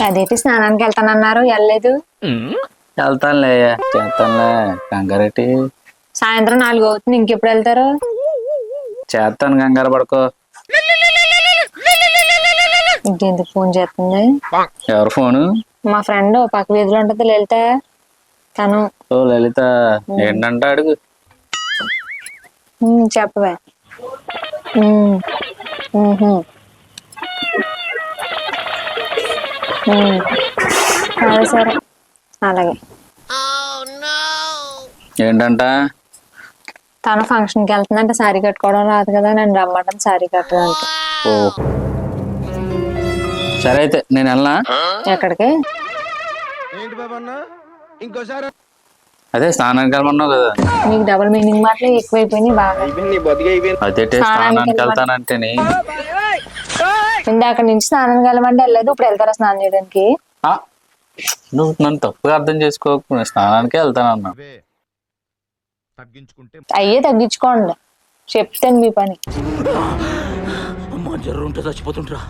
అదేంటి స్నానానికి వెళ్తానన్నారు వెళ్ళలేదు. వెళ్తానులే చేస్తానులే కంగారెట్టి. సాయంత్రం 4 అవుతుంది, ఇంకెప్పుడు వెళ్తారు? చేస్తాను కంగారు పడుకో. ఇంకెందుకు ఫోన్ చేస్తుంది? ఎవరు ఫోను? మా ఫ్రెండ్ పక్క వీధిలో ఉంటది లలిత, తను. ఓ లలిత, ఏంటంట అడుగు. చెప్పవే. సరే అలాగే. ఏంటంట? తను ఫంక్షన్కి వెళ్తుందంటే శారీ కట్టుకోవడం రాదు కదా, నన్ను రమ్మంటాను శారీ కట్టడానికి. ఓ సరే అయితే నేను వెళ్ళనా? ఎక్కడికి? అదే స్నానానికి వెళ్ళమన్నావు కదా. మీకు డబుల్ మీనింగ్ మాటలు ఎక్కువైపోయినాయి బాగా. అదే స్నానానికి వెళ్తానంటే ఇందాక నుంచి స్నానానికి వెళ్ళమంటే వెళ్ళలేదు, ఇప్పుడు వెళ్తారా స్నానం చేయడానికి? నువ్వు నన్ను తప్పుగా అర్థం చేసుకోకు, స్నానానికి వెళ్తానన్నా. అయ్యే తగ్గించుకోండి, చెప్తాను మీ పని. జర్రు ఉంటే చచ్చిపోతుంటరా.